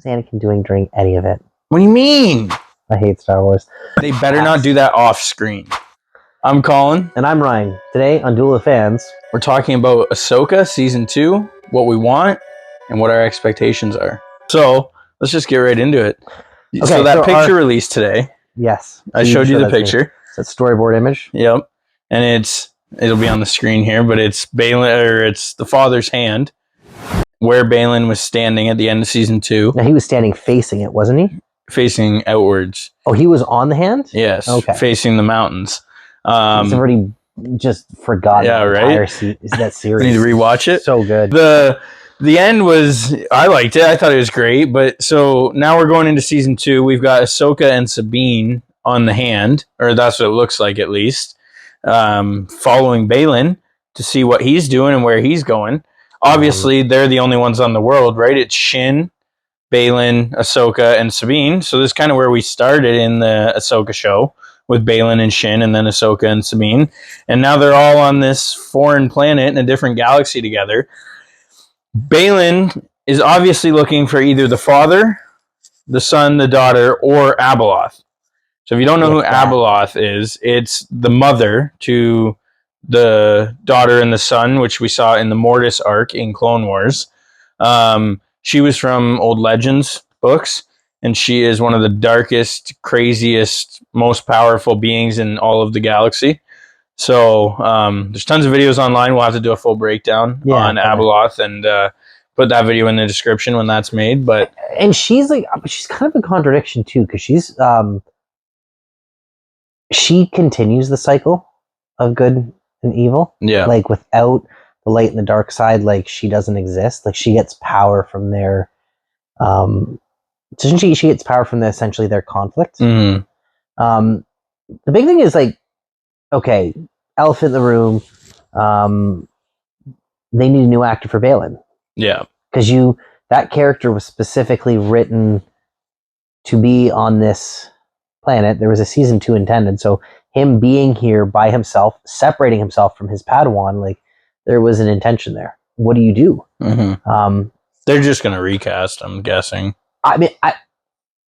What's Anakin doing during any of it? What do you mean? I hate Star Wars. They better not do that off screen. I'm Colin. And I'm Ryan. Today on Duel of Fans, we're talking about Ahsoka Season 2, what we want, and what our expectations are. So, let's just get right into it. Okay, so that picture released today. Yes. I showed you the picture. It's that storyboard image. Yep. And it'll be on the screen here, but it's Baylan, or it's the father's hand, where Baylan was standing at the end of Season 2. Now, he was standing facing it, wasn't he? Facing outwards. Oh, he was on the hand? Yes. Okay. Facing the mountains. I've already just forgotten the entire that series. I need to rewatch it. So good. The end was, I liked it. I thought it was great. But so now we're going into Season 2. We've got Ahsoka and Sabine on the hand, or that's what it looks like at least, following Baylan to see what he's doing and where he's going. Obviously, they're the only ones on the world, right? It's Shin, Baylan, Ahsoka, and Sabine. So this is kind of where we started in the Ahsoka show, with Baylan and Shin, and then Ahsoka and Sabine. And now they're all on this foreign planet in a different galaxy together. Baylan is obviously looking for either the father, the son, the daughter, or Abeloth. So if you don't know who Abeloth is, it's the mother to the daughter and the son, which we saw in the Mortis arc in Clone Wars. She was from Old Legends books, and she is one of the darkest, craziest, most powerful beings in all of the galaxy. So there's tons of videos online. We'll have to do a full breakdown on Abeloth and put that video in the description when that's made. And she's kind of a contradiction too, because she continues the cycle of good and evil. Yeah. Like without the light and the dark side, like she doesn't exist. Like she gets power from their she gets power from essentially their conflict. Mm. The big thing is okay, elephant in the room. They need a new actor for Baylan. Yeah, because that character was specifically written to be on this planet. There was a Season 2 intended, so him being here by himself, separating himself from his Padawan, there was an intention there. What do you do? Mm-hmm. They're just going to recast, I'm guessing. I mean,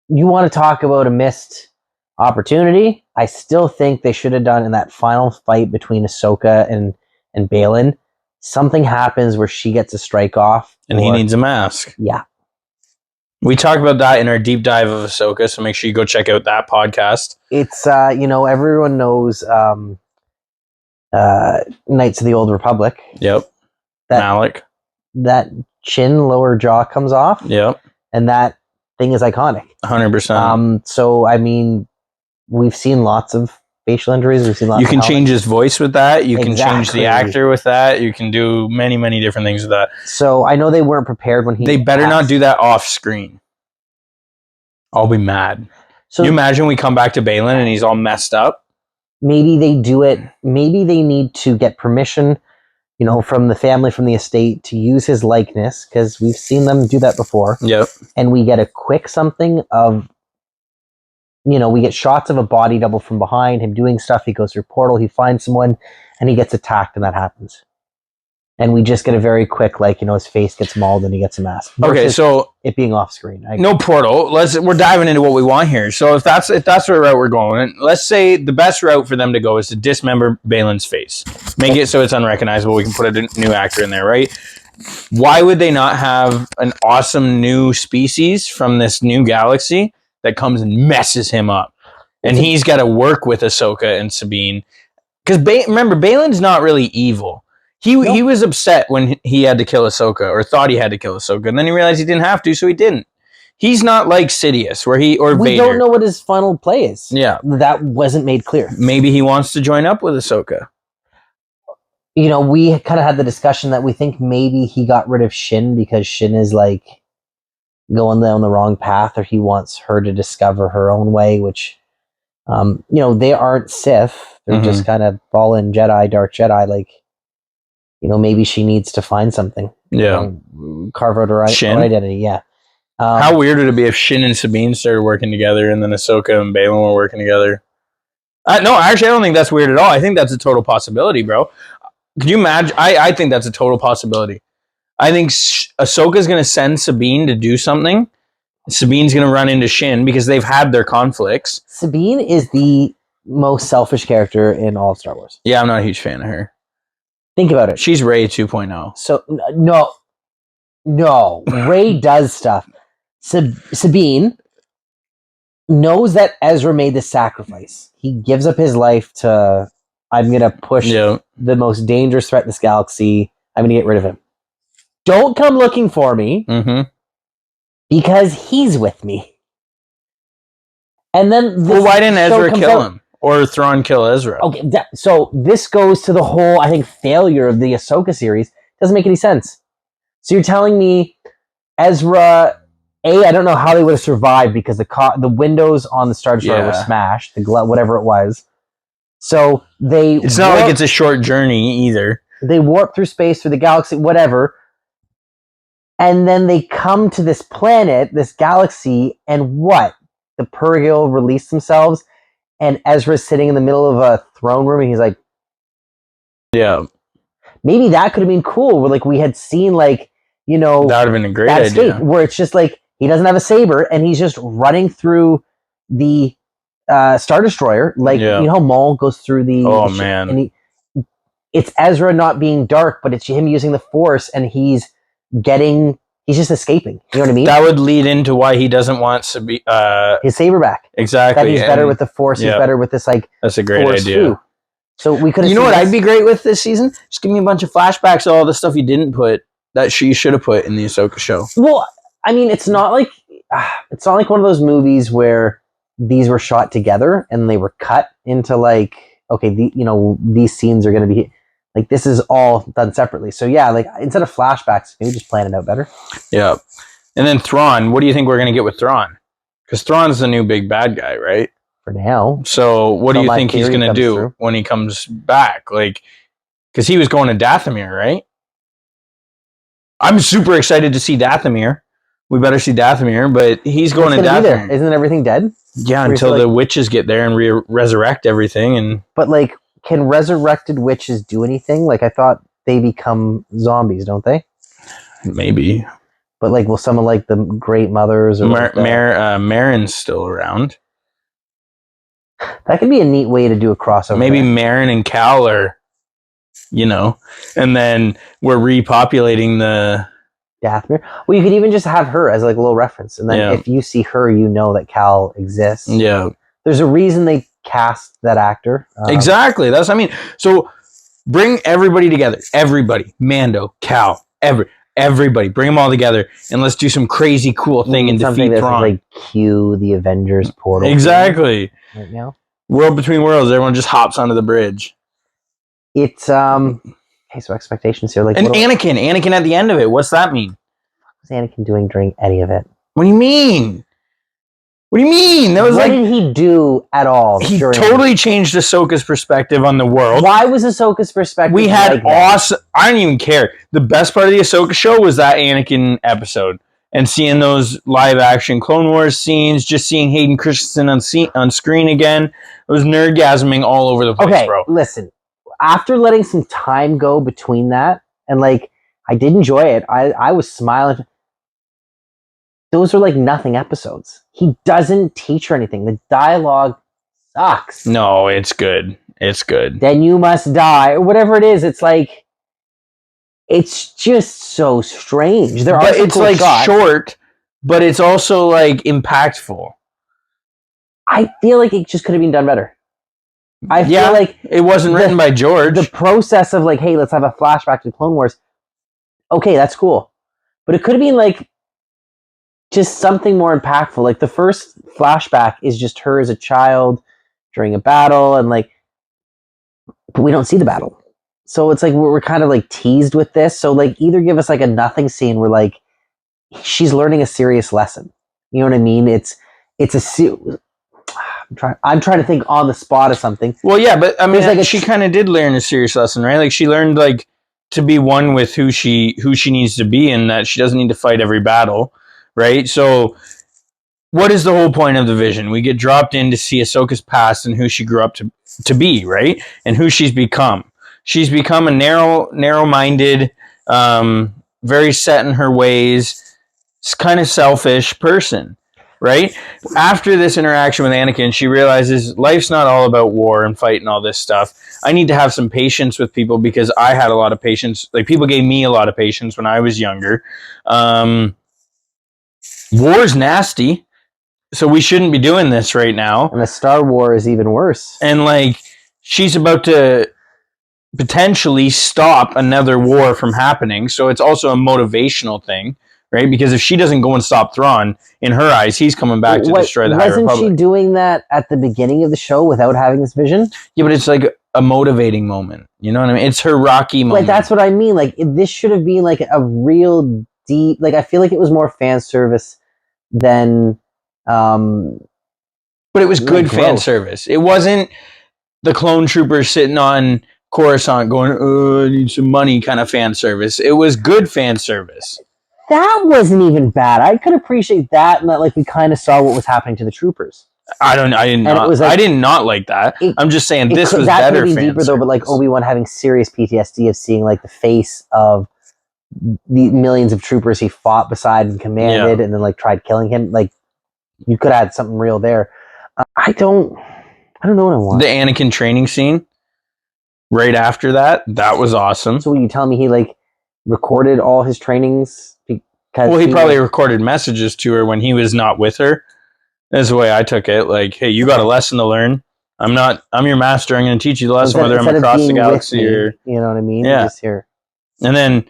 you want to talk about a missed opportunity? I still think they should have done in that final fight between Ahsoka and Baylan. Something happens where she gets a strike off. And he needs a mask. Yeah. We talk about that in our deep dive of Ahsoka, so make sure you go check out that podcast. It's, everyone knows Knights of the Old Republic. Yep. Malik. That chin, lower jaw comes off. Yep. And that thing is iconic. 100%. So, I mean, we've seen lots of facial injuries. We've seen lots. You can change his voice with that. You can change the actor with that. You can do many, many different things with that. So I know they weren't prepared when They better not do that off screen. I'll be mad. So you imagine we come back to Baylan and he's all messed up? Maybe they do it. Maybe they need to get permission, from the family, from the estate, to use his likeness, because we've seen them do that before. Yep. And we get a quick something of, we get shots of a body double from behind, him doing stuff, he goes through a portal, he finds someone, and he gets attacked, and that happens. And we just get a very quick, his face gets mauled and he gets a mask. Okay, so it being off screen. No portal. We're diving into what we want here. So if that's the route we're going, let's say the best route for them to go is to dismember Baylan's face. Make it so it's unrecognizable. We can put a new actor in there, right? Why would they not have an awesome new species from this new galaxy that comes and messes him up? And he's got to work with Ahsoka and Sabine. Because remember, Baylan's not really evil. He was upset when he had to kill Ahsoka, or thought he had to kill Ahsoka, and then he realized he didn't have to, so he didn't. He's not like Sidious, Vader. We don't know what his final play is. Yeah. That wasn't made clear. Maybe he wants to join up with Ahsoka. We kind of had the discussion that we think maybe he got rid of Shin because Shin is going down the wrong path, or he wants her to discover her own way, which, they aren't Sith. They're just kind of fallen Jedi, dark Jedi, maybe she needs to find something. Yeah. Carve out her identity. Yeah. How weird would it be if Shin and Sabine started working together and then Ahsoka and Baylan were working together? No, actually, I don't think that's weird at all. I think that's a total possibility, bro. Could you imagine? I think that's a total possibility. I think Ahsoka's going to send Sabine to do something Sabine's going to run into Shin because they've had their conflicts. Sabine is the most selfish character in all of Star Wars. Yeah, I'm not a huge fan of her. Think about it. She's Rey 2.0. So no, Rey does stuff. Sabine knows that Ezra made this sacrifice. He gives up his life to, I'm going to push the most dangerous threat in this galaxy. I'm going to get rid of him. Don't come looking for me because he's with me. And then why didn't Ezra kill him? Or Thrawn kill Ezra? Okay, so this goes to the whole, I think, failure of the Ahsoka series. Doesn't make any sense. So you're telling me Ezra... I don't know how they would have survived because the windows on the Star Destroyer were smashed, whatever it was. So they... It's not like it's a short journey either. They warp through space, through the galaxy, whatever. And then they come to this planet, this galaxy, and what? The Purrgil release themselves, and Ezra's sitting in the middle of a throne room, and he's like... Yeah. Maybe that could have been cool, where like we had seen like, you know... That would have been a great idea. Escape, where it's just like... He doesn't have a saber, and he's just running through the Star Destroyer, like you know how Maul goes through the. Oh man! And it's Ezra not being dark, but it's him using the Force, and he's just escaping. You know what I mean? That would lead into why he doesn't want to be his saber back. Exactly. That he's better with the Force. He's better with this like. That's a great idea. Too. So we could. You know what I'd be great with this season? Just give me a bunch of flashbacks of all the stuff you didn't put that she should have put in the Ahsoka show. Well. I mean, it's not like one of those movies where these were shot together and they were cut into like, okay, these scenes are going to be like, this is all done separately. So yeah, like instead of flashbacks, maybe just plan it out better. Yeah. And then Thrawn, what do you think we're going to get with Thrawn? Because Thrawn's the new big bad guy, right? For now. So what do you think he's going to do when he comes back? Like, because he was going to Dathomir, right? I'm super excited to see Dathomir. We better see Dathomir, but he's going to Dathomir. Isn't everything dead? Yeah, until the witches get there and resurrect everything. But like, can resurrected witches do anything? Like, I thought they become zombies, don't they? Maybe. But like, will some of like the Great Mothers or Marin's still around? That could be a neat way to do a crossover. Maybe Marin and Cal are, and then we're repopulating the Dathomir. Well, you could even just have her as like a little reference, and then if you see her, you know that Cal exists. Yeah, there's a reason they cast that actor. Exactly. That's what I mean. So bring everybody together. Everybody, Mando, Cal, everybody, bring them all together, and let's do some crazy cool thing and defeat Thrawn. Like cue the Avengers portal. Exactly. Right now, World Between Worlds. Everyone just hops onto the bridge. It's Okay, so expectations here, like, and Anakin at the end of it. What's that mean? What's Anakin doing during any of it? What do you mean? What do you mean? That was what did he do at all? He totally changed Ahsoka's perspective on the world. Why was Ahsoka's perspective? We had awesome. I don't even care. The best part of the Ahsoka show was that Anakin episode, and seeing those live action Clone Wars scenes, just seeing Hayden Christensen on screen again. It was nerdgasming all over the place, bro. Listen. After letting some time go between that, and like, I did enjoy it. I was smiling. Those are like nothing episodes. He doesn't teach her anything. The dialogue sucks. No, it's good. It's good. Then you must die, or whatever it is. It's like, it's just so strange. But it's like short, but it's also like impactful. I feel like it just could have been done better. I feel like it wasn't written by George. The process of like, hey, let's have a flashback to Clone Wars. Okay, that's cool. But it could have been like just something more impactful. Like the first flashback is just her as a child during a battle, and like, but we don't see the battle. So it's like we're kind of like teased with this. So like, either give us like a nothing scene where like she's learning a serious lesson. You know what I mean? It's I'm trying to think on the spot of something. Well, yeah, but I mean, like she kind of did learn a serious lesson, right? Like she learned like to be one with who she needs to be, and that she doesn't need to fight every battle, right? So, what is the whole point of the vision? We get dropped in to see Ahsoka's past and who she grew up to be, right? And who she's become. She's become a narrow-minded, very set in her ways, kind of selfish person, right? After this interaction with Anakin, she realizes life's not all about war and fight and all this stuff. I need to have some patience with people because I had a lot of patience. Like, people gave me a lot of patience when I was younger. War's nasty, so we shouldn't be doing this right now. And the Star War is even worse. And, like, she's about to potentially stop another war from happening, so it's also a motivational thing, right? Because if she doesn't go and stop Thrawn, in her eyes, he's coming back to destroy the High Republic. Wasn't she doing that at the beginning of the show without having this vision? Yeah, but it's like a motivating moment. You know what I mean? It's her Rocky moment. Like, that's what I mean. Like, this should have been like a real deep. Like, I feel like it was more fan service than. But it was good fan service. It wasn't the clone troopers sitting on Coruscant going, "Oh, I need some money," kind of fan service. It was good fan service. That wasn't even bad. I could appreciate that, and that, like, we kind of saw what was happening to the troopers. I did not like that. I'm just saying this was that better. That could be deeper though, but like Obi-Wan having serious PTSD of seeing like the face of the millions of troopers he fought beside and commanded, and then like tried killing him. Like, you could add something real there. I don't know what I want. The Anakin training scene right after that was awesome. So you tell me he like recorded all his trainings because he probably recorded messages to her when he was not with her. That's the way I took it. Like, hey, you got a lesson to learn. I'm your master. I'm going to teach you the lesson, whether I'm across the galaxy or, you know what I mean? Yeah. Just here. And then,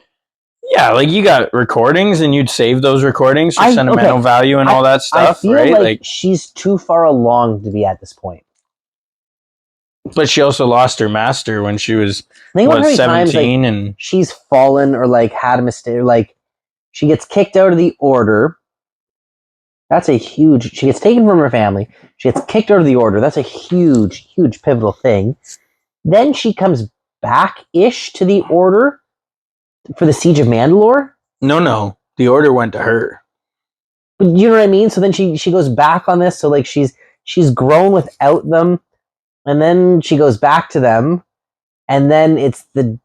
yeah, like, you got recordings and you'd save those recordings for sentimental value and all that stuff, I feel right? Like she's too far along to be at this point. But she also lost her master when she was 17, times, like, and she's fallen or like had a mistake. Like, she gets kicked out of the order. That's a huge. She gets taken from her family. She gets kicked out of the order. That's a huge, huge pivotal thing. Then she comes back-ish to the order for the Siege of Mandalore. No, the order went to her. But you know what I mean? So then she goes back on this. So like she's grown without them, and then she goes back to them, and then it's the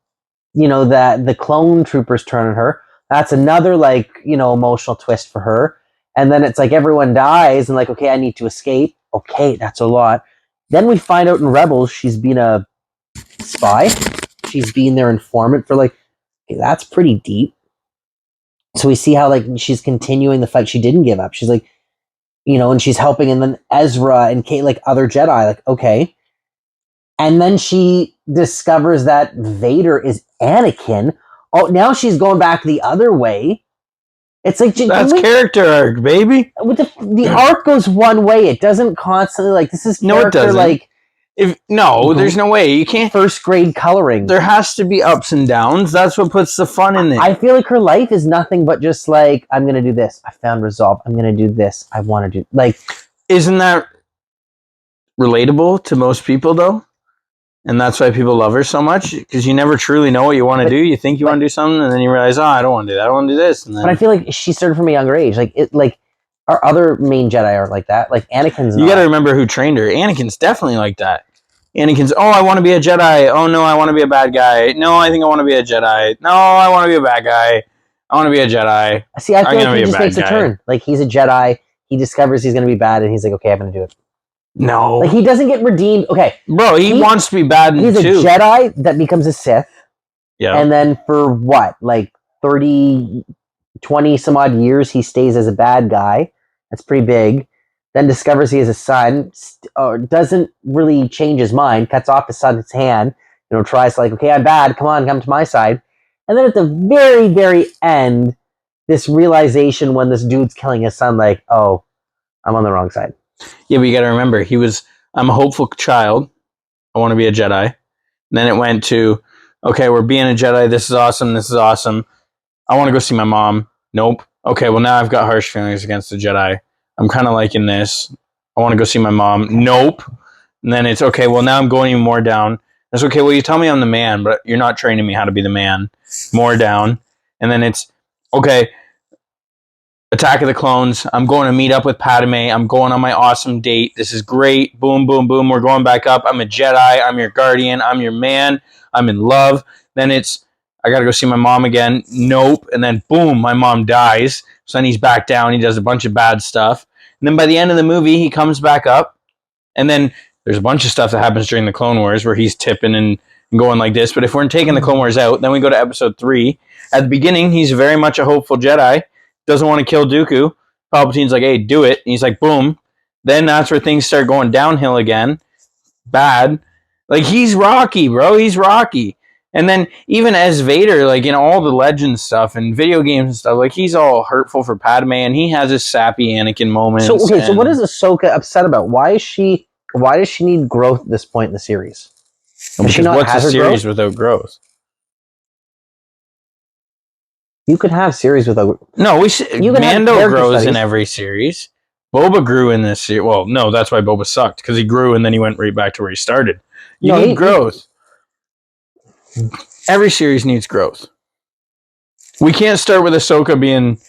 clone troopers turn on her. That's another like emotional twist for her. And then it's like everyone dies and like, okay, I need to escape. Okay, that's a lot. Then we find out in Rebels she's been a spy. She's been their informant for like, okay, that's pretty deep. So we see how like she's continuing the fight she didn't give up. She's like, and she's helping, and then Ezra and Kate, like other Jedi, like, okay. And then she discovers that Vader is Anakin. Oh, now she's going back the other way. It's like that's character arc, baby. With the arc goes one way. It doesn't constantly like this is character, no, it doesn't. Like there's no way you can't. First grade coloring. There has to be ups and downs. That's what puts the fun in it. I feel like her life is nothing but just like, I'm gonna do this. I found resolve. I'm gonna do this. I want to do like. Isn't that relatable to most people though? And that's why people love her so much, because you never truly know what you want to do. You think you want to do something, and then you realize, I don't want to do that. I want to do this. And then, but I feel like she started from a younger age. Like our other main Jedi are like that. Like Anakin's. You got to remember who trained her. Anakin's definitely like that. Anakin's, I want to be a Jedi. Oh no, I want to be a bad guy. No, I think I want to be a Jedi. No, I want to be a bad guy. I want to be a Jedi. See, I feel like he just makes a turn. Like, he's a Jedi. He discovers he's going to be bad, and he's like, okay, I'm going to do it. No. Like, he doesn't get redeemed. Okay. Bro, he wants to be bad too. He's a Jedi that becomes a Sith. Yeah. And then for what? Like 30, 20 some odd years, he stays as a bad guy. That's pretty big. Then discovers he has a son. Doesn't really change his mind. Cuts off his son's hand. Tries to like, okay, I'm bad. Come to my side. And then at the very, very end, this realization when this dude's killing his son, like, oh, I'm on the wrong side. Yeah, but you got to remember, I'm a hopeful child. I want to be a Jedi. And then it went to, okay, we're being a Jedi. This is awesome. This is awesome. I want to go see my mom. Nope. Okay, well, now I've got harsh feelings against the Jedi. I'm kind of liking this. I want to go see my mom. Nope. And then it's, okay, well, now I'm going even more down. That's okay. Well, you tell me I'm the man, but you're not training me how to be the man. More down. And then it's, okay, Attack of the Clones. I'm going to meet up with Padme. I'm going on my awesome date. This is great. Boom, boom, boom. We're going back up. I'm a Jedi. I'm your guardian. I'm your man. I'm in love. Then it's, I got to go see my mom again. Nope. And then boom, my mom dies. So then he's back down. He does a bunch of bad stuff. And then by the end of the movie, he comes back up. And then there's a bunch of stuff that happens during the Clone Wars where he's tipping and going like this. But if we're taking the Clone Wars out, then we go to episode 3. At the beginning, he's very much a hopeful Jedi. Doesn't want to kill Dooku. Palpatine's like, hey, do it. And he's like, boom. Then that's where things start going downhill again. Bad. Like, he's Rocky, bro. He's Rocky. And then even as Vader, like in all the Legends stuff and video games and stuff, like he's all hurtful for Padme, and he has his sappy Anakin moments. So okay, so what is Ahsoka upset about? Why does she need growth at this point in the series? Does she not what's a series without growth? You could have series without. No, Mando grows in every series. Boba grew in this series. Well, no, that's why Boba sucked, because he grew and then he went right back to where he started. You need growth. Every series needs growth. We can't start with Ahsoka being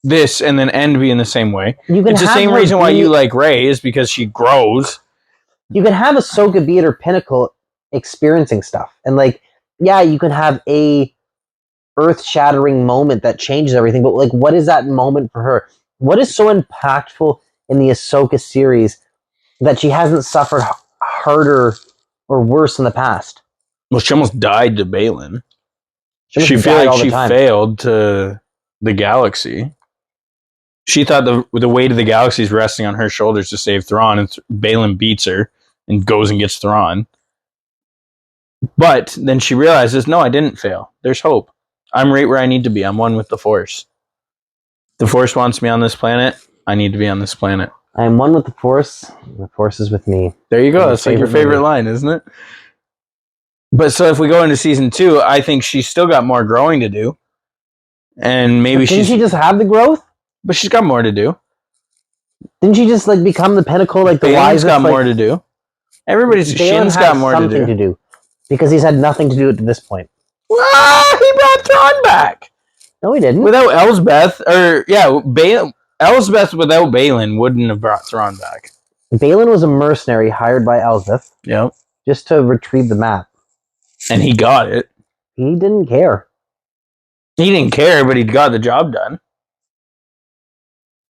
this and then end being the same way. It's the same reason why you like Rey, is because she grows. You can have Ahsoka be at her pinnacle experiencing stuff. And like, yeah, you can have a earth-shattering moment that changes everything, but like, what is that moment for her? What is so impactful in the Ahsoka series that she hasn't suffered harder or worse in the past? Well, she almost died to Balin. She felt like she failed to the galaxy. She thought the weight of the galaxy is resting on her shoulders to save Thrawn, and Balin beats her and goes and gets Thrawn. But then she realizes, no, I didn't fail. There's hope. I'm right where I need to be. I'm one with the Force. The Force wants me on this planet. I need to be on this planet. I am one with the Force. The Force is with me. There you go. That's like your favorite line, isn't it? But so if we go into season 2, I think she's still got more growing to do. And maybe didn't she just have the growth? But she's got more to do. Didn't she just like become the pinnacle, like the wisest? Got more to do. Shin's got more to do. Because he's had nothing to do to this point. He brought Thrawn back. No, he didn't. Without Elsbeth, Elsbeth without Balin wouldn't have brought Thrawn back. Balin was a mercenary hired by Elsbeth. Yep. Just to retrieve the map. And he got it. He didn't care. He didn't care, but he got the job done.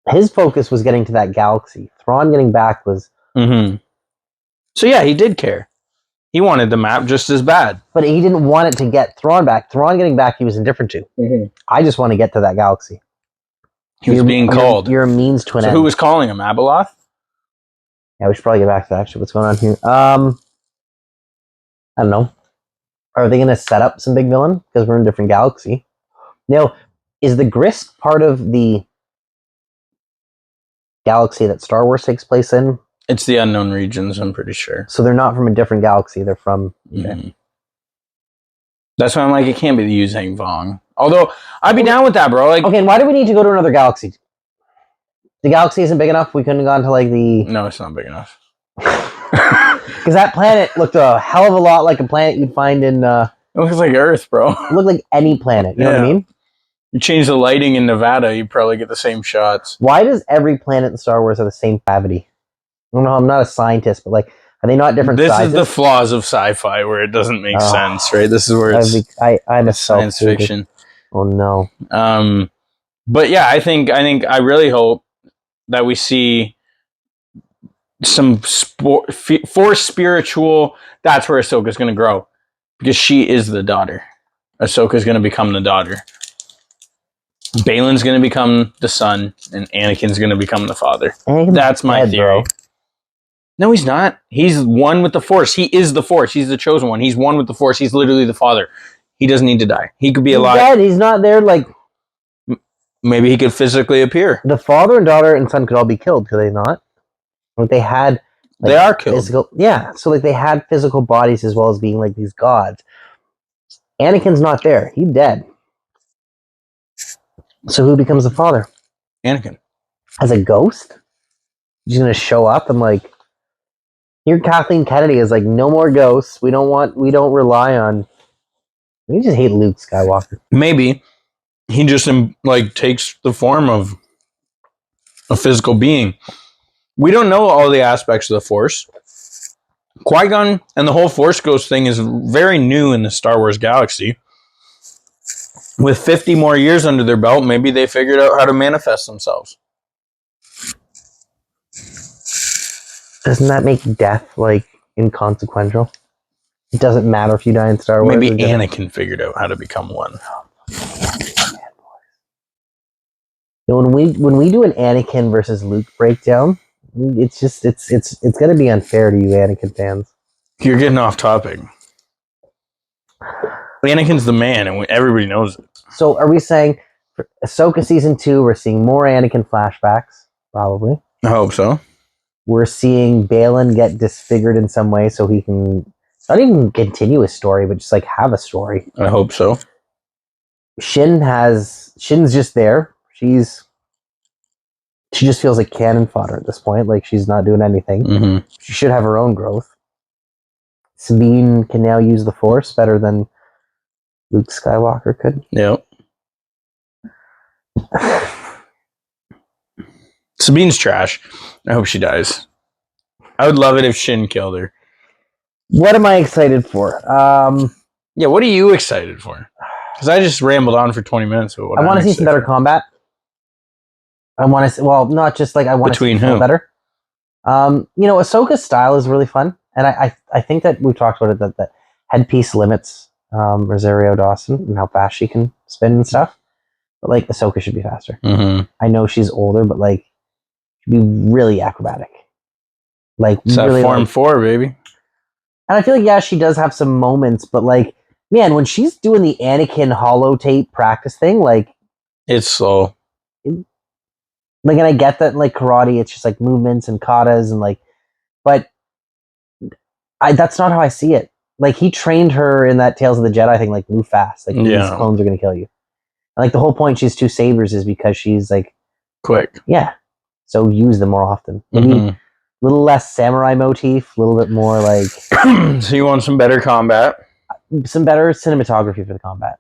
His focus was getting to that galaxy. Thrawn getting back was... Mm-hmm. So yeah, he did care. He wanted the map just as bad. But he didn't want it to get Thrawn back. Thrawn getting back, he was indifferent to. Mm-hmm. I just want to get to that galaxy. He was being called. You're a means to an end. So who was calling him? Abeloth? Yeah, we should probably get back to that. Actually, what's going on here? I don't know. Are they going to set up some big villain? Because we're in a different galaxy. Now, is the Grist part of the galaxy that Star Wars takes place in? It's the unknown regions, I'm pretty sure. So they're not from a different galaxy. They're from... Okay. Mm-hmm. That's why I'm like, it can't be the Yu Zhang Vong. Although, I'd be down with that, bro. Like, okay, and why do we need to go to another galaxy? The galaxy isn't big enough? We couldn't have gone to like the... No, it's not big enough. Because that planet looked a hell of a lot like a planet you'd find in... It looks like Earth, bro. It looked like any planet. You know what I mean? You change the lighting in Nevada, you probably get the same shots. Why does every planet in Star Wars have the same gravity? I don't know, I'm not a scientist, but like, are they not different sizes? This is the flaws of sci-fi where it doesn't make sense, right? This is where I'm a science fiction. Oh no. But yeah, I really hope that we see some Force spiritual. That's where Ahsoka's going to grow, because she is the daughter. Ahsoka's going to become the daughter. Balin's going to become the son, and Anakin's going to become the father. That's my theory. Bro. No, he's not. He's one with the Force. He is the Force. He's the chosen one. He's one with the Force. He's literally the father. He doesn't need to die. He could be alive. Dead. He's not there. Like, maybe he could physically appear. The father and daughter and son could all be killed, could they not? Like they had. Like, they are killed. Yeah. So like they had physical bodies as well as being like these gods. Anakin's not there. He's dead. So who becomes the father? Anakin. As a ghost? He's gonna show up and like. Here, Kathleen Kennedy is like, no more ghosts. We don't rely on. We just hate Luke Skywalker. Maybe he just like takes the form of a physical being. We don't know all the aspects of the Force. Qui-Gon and the whole Force Ghost thing is very new in the Star Wars galaxy. With 50 more years under their belt, maybe they figured out how to manifest themselves. Doesn't that make death like inconsequential? It doesn't matter if you die in Star Wars. Maybe Anakin figured out how to become one. When we do an Anakin versus Luke breakdown, it's gonna be unfair to you Anakin fans. You're getting off topic. Anakin's the man, and everybody knows it. So are we saying for Ahsoka season 2, we're seeing more Anakin flashbacks? Probably. I hope so. We're seeing Balin get disfigured in some way so he can not even continue his story, but just like have a story. I hope so. Shin's just there. She just feels like cannon fodder at this point. Like she's not doing anything. Mm-hmm. She should have her own growth. Sabine can now use the Force better than Luke Skywalker could. Yep. Sabine's trash. I hope she dies. I would love it if Shin killed her. What am I excited for? Yeah, what are you excited for? Because I just rambled on for 20 minutes. I want to see some better combat. I want to, well, not just like I want to see who? better. Ahsoka's style is really fun, and I think that we've talked about it that headpiece limits Rosario Dawson and how fast she can spin and stuff. But like Ahsoka should be faster. Mm-hmm. I know she's older, but like she'd be really acrobatic. Like it's really that Form 4, baby. And I feel like yeah, she does have some moments, but like man, when she's doing the Anakin holotape practice thing, like it's slow. Like, and I get that like karate, it's just like movements and katas and like, but that's not how I see it. Like he trained her in that Tales of the Jedi thing, like move fast, like these clones are gonna kill you. And, like the whole point she's 2 sabers is because she's like quick. Yeah, so use them more often. Maybe a little less samurai motif, a little bit more like. So you want some better combat? Some better cinematography for the combat.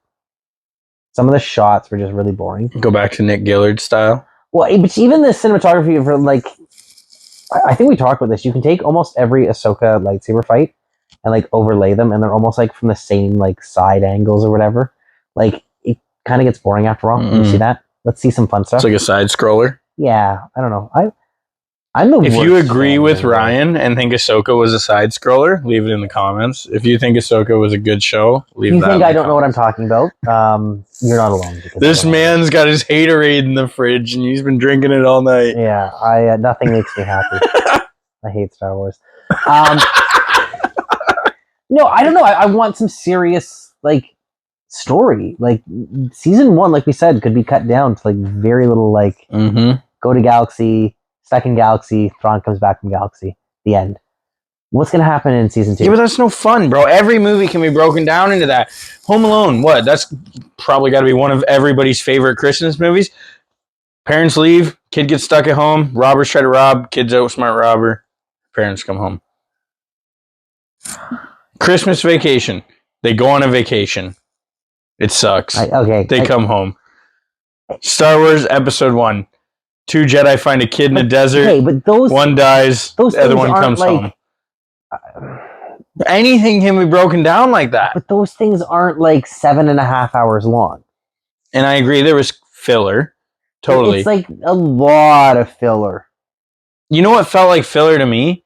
Some of the shots were just really boring. Go back to Nick Gillard style. Well, but even the cinematography for like, I think we talked about this. You can take almost every Ahsoka lightsaber fight and like overlay them, and they're almost like from the same like side angles or whatever. Like it kind of gets boring after all. You see that? Let's see some fun stuff. It's like a side scroller. Yeah, I don't know. I'm the. If you agree with Ryan and think Ahsoka was a side scroller, leave it in the comments. If you think Ahsoka was a good show, leave you that. You think I don't know what I'm talking about? You're not alone. This man's got his haterade in the fridge, and he's been drinking it all night. Yeah, nothing makes me happy. I hate Star Wars. No, I don't know. I want some serious like story. Like season 1, like we said, could be cut down to like very little. Like go to Galaxy. Second Galaxy, Thrawn comes back from Galaxy. The end. What's going to happen in season 2? Yeah, but that's no fun, bro. Every movie can be broken down into that. Home Alone, what? That's probably got to be one of everybody's favorite Christmas movies. Parents leave, kid gets stuck at home, robbers try to rob, kids outsmart robber, parents come home. Christmas Vacation. They go on a vacation. It sucks. They come home. Star Wars Episode 1. 2 Jedi find a kid in a desert. Okay, but one dies, the other one comes home. Anything can be broken down like that. But those things aren't like 7.5 hours long. And I agree, there was filler. Totally. It's like a lot of filler. You know what felt like filler to me?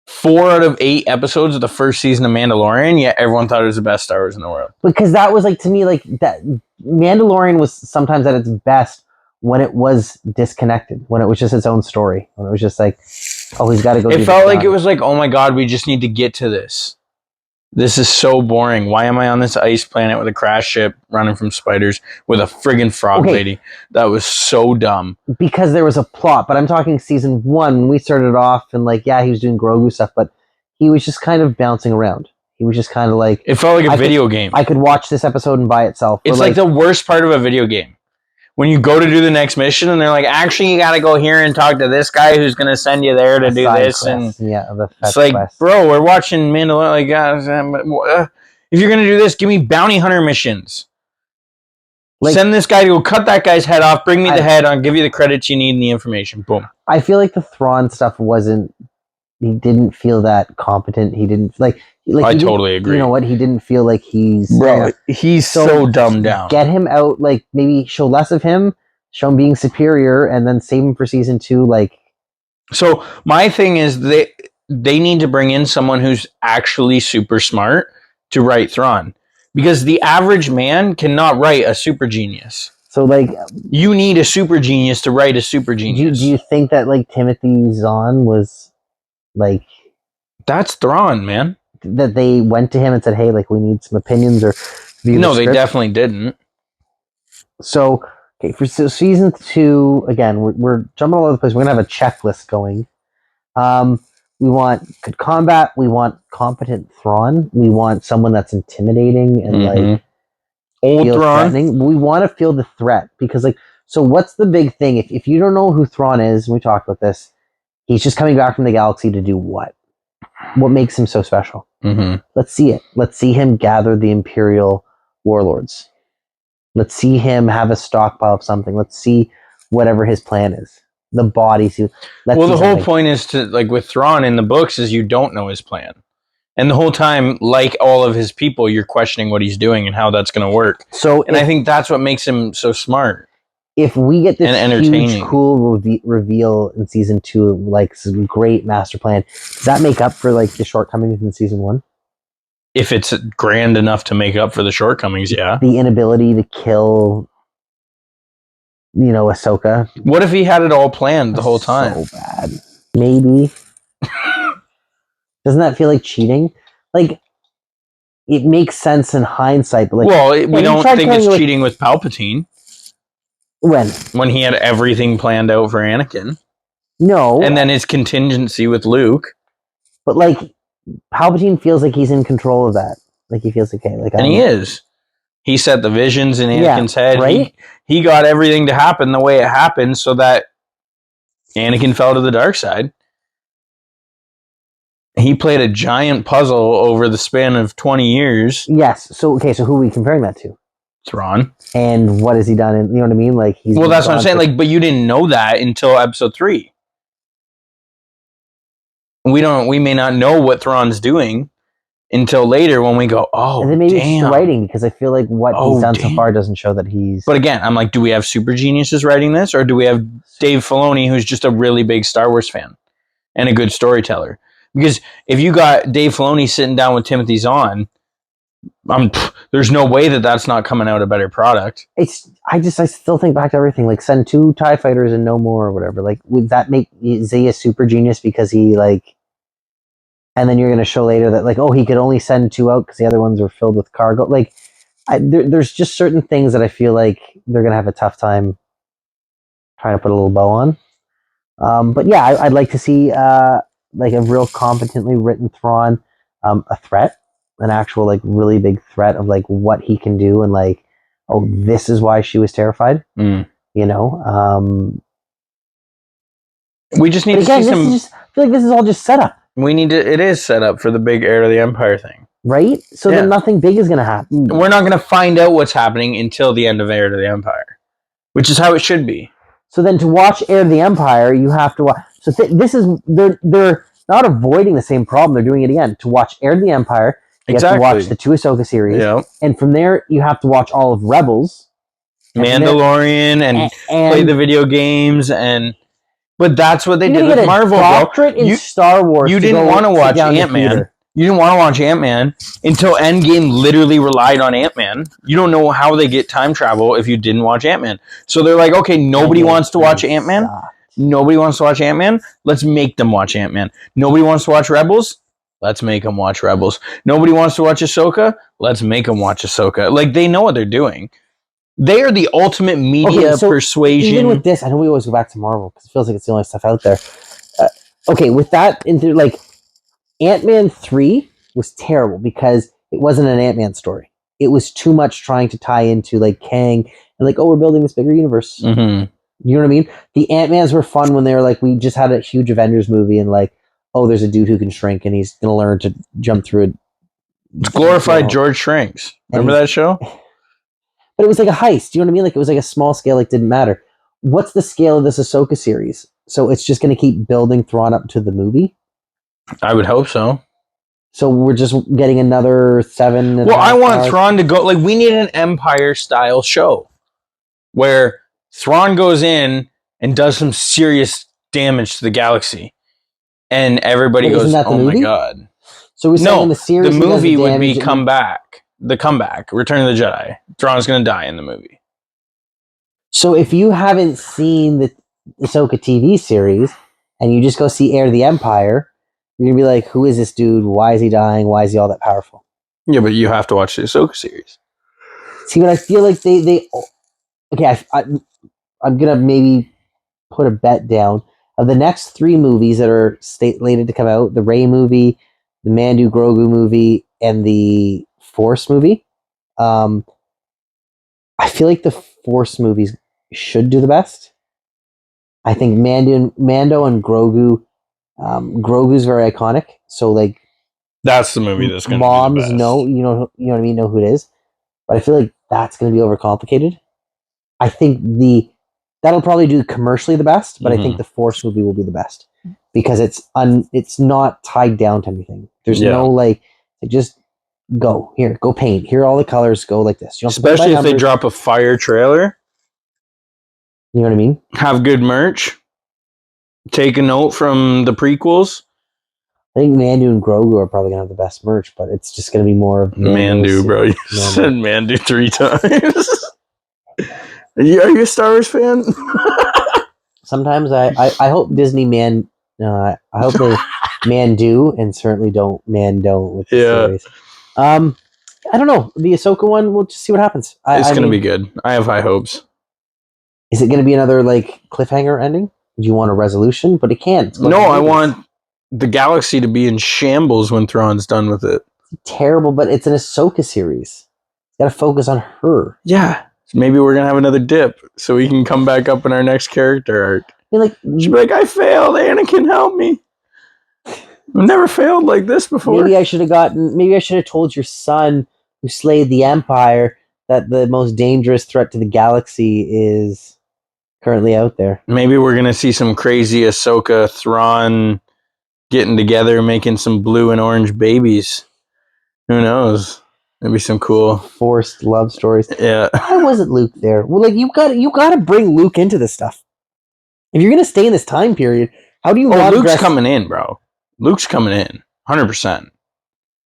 4 out of 8 episodes of the first season of Mandalorian, yet everyone thought it was the best Star Wars in the world. Because that was like, to me, like that Mandalorian was sometimes at its best when it was disconnected, when it was just its own story, when it was just like, oh, he's got to go. It felt like it was like, oh my god, we just need to get to this. This is so boring. Why am I on this ice planet with a crash ship running from spiders with a friggin' frog lady? That was so dumb. Because there was a plot, but I'm talking season 1, when we started off and like, yeah, he was doing Grogu stuff, but he was just kind of bouncing around. He was just kind of like... It felt like a video game. I could watch this episode and by itself. It's like the worst part of a video game. When you go to do the next mission and they're like, actually, you got to go here and talk to this guy who's going to send you there to do this. Quest. And it's like, quest. Bro, we're watching Mandalorian. Like, if you're going to do this, give me bounty hunter missions. Like, send this guy to go cut that guy's head off. Bring me the head. I'll give you the credits you need and the information. Boom. I feel like the Thrawn stuff wasn't... He didn't feel that competent. He didn't... Like, Like, I totally agree. You know what? He didn't feel like he's... Bro, he's so dumbed down. Get him out, like, maybe show less of him, show him being superior, and then save him for season 2, like... So, my thing is they need to bring in someone who's actually super smart to write Thrawn. Because the average man cannot write a super genius. So, like... You need a super genius to write a super genius. Do you think that, like, Timothy Zahn was, like... That's Thrawn, man. That they went to him and said, hey, like, we need some opinions or... No, they definitely didn't. So, okay, for season 2, again, we're jumping all over the place. We're going to have a checklist going. We want good combat. We want competent Thrawn. We want someone that's intimidating and, like... Old Thrawn. We want to feel the threat because, like, so what's the big thing? If you don't know who Thrawn is, and we talked about this, he's just coming back from the galaxy to do what? What makes him so special? Let's see it. Let's see him gather the Imperial warlords. Let's see him have a stockpile of something. Let's see whatever his plan is. The bodies. The whole point is to, like, with Thrawn in the books is you don't know his plan. And the whole time, like all of his people, you're questioning what he's doing and how that's going to work. And I think that's what makes him so smart. If we get this huge, cool reveal in season 2, like some great master plan, does that make up for, like, the shortcomings in season 1? If it's grand enough to make up for the shortcomings, yeah. The inability to kill, Ahsoka. What if he had it all planned the whole time? So bad. Maybe. Doesn't that feel like cheating? Like, it makes sense in hindsight, but, like... Well, we don't think it's cheating with Palpatine. When he had everything planned out for Anakin. No. And then his contingency with Luke. But, like, Palpatine feels like he's in control of that. Like, he feels okay. Like, and he is. He set the visions in Anakin's head. Right? He got everything to happen the way it happened so that Anakin fell to the dark side. He played a giant puzzle over the span of 20 years. Yes. So who are we comparing that to? Thrawn. And what has he done? You know what I mean? Like, well, that's what I'm saying. Like, but you didn't know that until episode 3. We may not know what Thrawn's doing until later when we go, oh, and then maybe it's just writing, because I feel like what he's done so far doesn't show that he's... But again, I'm like, do we have super geniuses writing this? Or do we have Dave Filoni, who's just a really big Star Wars fan and a good storyteller? Because if you got Dave Filoni sitting down with Timothy Zahn, there's no way that that's not coming out a better product. I still think back to everything, like, send 2 TIE fighters and no more or whatever. Like, would that make Zay a super genius because he, like... And then you're going to show later that, like, oh, he could only send 2 out because the other ones were filled with cargo. Like, there's just certain things that I feel like they're going to have a tough time trying to put a little bow on. But yeah, I'd like to see... like a real competently written Thrawn, a threat, an actual, like, really big threat of, like, what he can do, and, like, oh, this is why she was terrified. We just need to see some... I feel like this is all just set up. It is set up for the big Heir to the Empire thing. Right? So then nothing big is going to happen. We're not going to find out what's happening until the end of Heir to the Empire, which is how it should be. So then to watch Heir to the Empire, you have to watch... So this is... They're not avoiding the same problem. They're doing it again. To watch Heir to the Empire, you have to watch the 2 Ahsoka series. Yep. And from there, you have to watch all of Rebels. Mandalorian and play the video games. But that's what they did with Marvel, bro. In Star Wars. You didn't want to watch Ant-Man. You didn't want to watch Ant-Man until Endgame literally relied on Ant-Man. You don't know how they get time travel if you didn't watch Ant-Man. So they're like, okay, nobody wants to watch Ant-Man. Nobody wants to watch Ant-Man. Let's make them watch Ant-Man. Nobody wants to watch Rebels. Let's make them watch Rebels. Nobody wants to watch Ahsoka. Let's make them watch Ahsoka. Like, they know what they're doing. They are the ultimate media persuasion. Even with this, I know we always go back to Marvel because it feels like it's the only stuff out there. Okay, with that, like, Ant-Man 3 was terrible because it wasn't an Ant-Man story. It was too much trying to tie into, like, Kang and, like, oh, we're building this bigger universe. Mm-hmm. You know what I mean? The Ant-Mans were fun when they were like, we just had a huge Avengers movie and, like, oh, there's a dude who can shrink and he's going to learn to jump through it. It's glorified George Shrinks. Remember that show? But it was like a heist. Do you know what I mean? Like, it was like a small scale, like, didn't matter. What's the scale of this Ahsoka series? So it's just going to keep building Thrawn up to the movie? I would hope so. So we're just getting another 7 and Well, a I half want hours. Thrawn to go. Like, we need an Empire style show where Thrawn goes in and does some serious damage to the galaxy, and everybody But isn't goes, that the "Oh my movie? god!" So we're saying in No, the the series he does the movie would be damage. the comeback, Return of the Jedi. Thrawn's gonna die in the movie. So if you haven't seen the Ahsoka TV series and you just go see Heir of the Empire, you're gonna be like, "Who is this dude? Why is he dying? Why is he all that powerful?" Yeah, but you have to watch the Ahsoka series. See, but I feel like they okay. I'm gonna maybe put a bet down of the next 3 movies that are slated to come out: the Rey movie, the Mandu Grogu movie, and the Force movie. Um, I feel like the Force movies should do the best. I think Mando and Grogu. Grogu's very iconic, so like That's the movie that's going to do the moms best. know, you know what I mean, know who it is. But I feel like that's going to be overcomplicated. I think that'll probably do commercially the best, but I think the Force movie will be the best because it's not tied down to anything. There's no like just go here, go paint. Here are all the colors. Go like this. You don't have to put it by Especially if they numbers. drop a fire trailer, You know what I mean? have good merch, take a note from the prequels. I think Mandu and Grogu are probably gonna have the best merch, but it's just gonna be more of Mandu, bro. You said Mandu 3 times. Are you a Star Wars fan? Sometimes I hope Disney I hope they do and certainly don't with the series. I don't know. The Ahsoka one, we'll just see what happens. It's going to be good. I have high hopes. Is it going to be another like cliffhanger ending? Do you want a resolution? But it can't. No, I want the galaxy to be in shambles when Thrawn's done with it. It's terrible, but it's an Ahsoka series. It's got to focus on her. Yeah. Maybe we're going to have another dip so we can come back up in our next character arc. She'll be like, I failed. Anakin, help me. I've never failed like this before. Maybe I should have told your son who slayed the Empire that the most dangerous threat to the galaxy is currently out there. Maybe we're going to see some crazy Ahsoka Thrawn getting together, making some blue and orange babies. Who knows? Maybe some cool forced love stories. Yeah. Why wasn't Luke there? Well, like you got to bring Luke into this stuff. If you're going to stay in this time period, how do you not Luke's coming in, bro. Luke's coming in. 100%.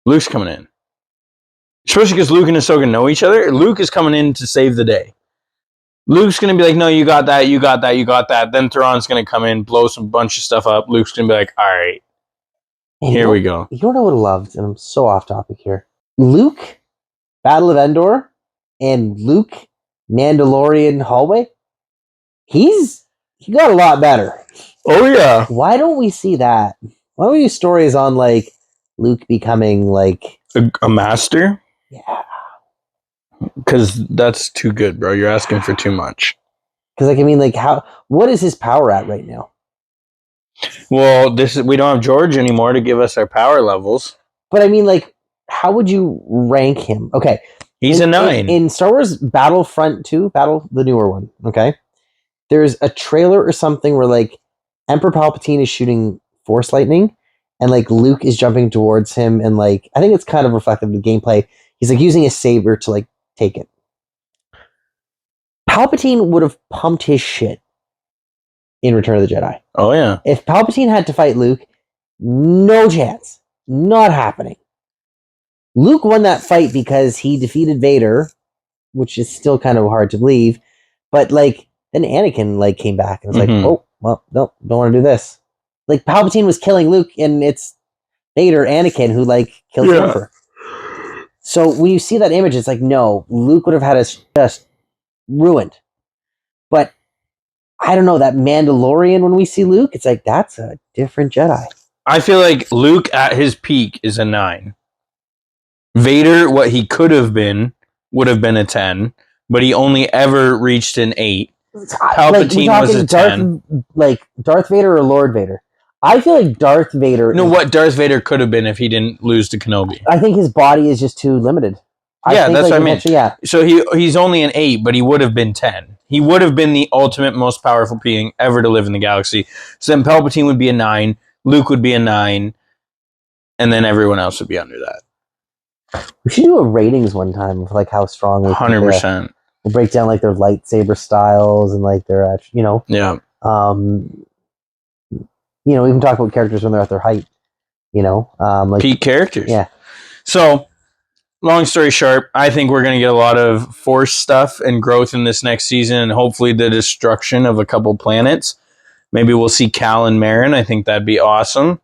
Luke's coming in. Especially because Luke and Ahsoka know each other. Luke is coming in to save the day. Luke's going to be like, no, you got that, you got that, you got that. Then Thrawn's going to come in, blow some bunch of stuff up. Luke's going to be like, all right, here we go. You know what I would have loved, and I'm so off topic here. Luke, Battle of Endor, and Luke, Mandalorian hallway. He got a lot better. Oh, yeah. Why don't we see that? Why don't we do stories on, like, Luke becoming, like... A master? Yeah. Because that's too good, bro. You're asking for too much. Because, like, I mean, like, what is his power at right now? Well, we don't have George anymore to give us our power levels. But, I mean, like, how would you rank him? Okay. He's a 9. In Star Wars Battlefront 2, the newer one, okay? There's a trailer or something where, like, Emperor Palpatine is shooting Force lightning, and, like, Luke is jumping towards him, and, like, I think it's kind of reflective of the gameplay. He's, like, using his saber to, like, take it. Palpatine would have pumped his shit in Return of the Jedi. Oh, yeah. If Palpatine had to fight Luke, no chance. Not happening. Luke won that fight because he defeated Vader, which is still kind of hard to believe, but, like, then Anakin, like, came back and was like, oh, well, no, don't want to do this. Like, Palpatine was killing Luke, and it's Vader, Anakin, who, like, killed the Emperor. So when you see that image, it's like, no, Luke would have had us just ruined. But I don't know, that Mandalorian, when we see Luke, it's like, that's a different Jedi. I feel like Luke at his peak is a 9. Vader, what he could have been, would have been a 10, but he only ever reached an 8. Palpatine like, was a 10. Like Darth Vader or Lord Vader? I feel like Darth Vader... No, what Darth Vader could have been if he didn't lose to Kenobi. I think his body is just too limited. Yeah, that's what I mean. Yeah. So he's only an 8, but he would have been 10. He would have been the ultimate most powerful being ever to live in the galaxy. So then Palpatine would be a 9. Luke would be a 9. and then everyone else would be under that. We should do a ratings one time of like how strong. 100%. We'll break down like their lightsaber styles and like their actual, Yeah. Even talk about characters when they're at their height. Like Peak characters. Yeah. So, long story short, I think we're going to get a lot of Force stuff and growth in this next season, and hopefully the destruction of a couple planets. Maybe we'll see Cal and Marin. I think that'd be awesome.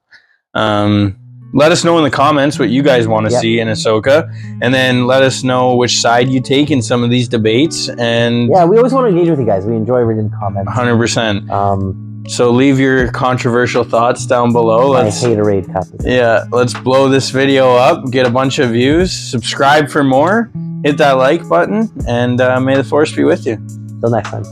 Let us know in the comments what you guys want to see in Ahsoka, and then let us know which side you take in some of these debates. And yeah, we always want to engage with you guys. We enjoy reading comments. 100%. So leave your controversial thoughts down below. Let's haterade cup. Yeah, let's blow this video up, get a bunch of views, subscribe for more, hit that like button, and may the Force be with you. Till next time.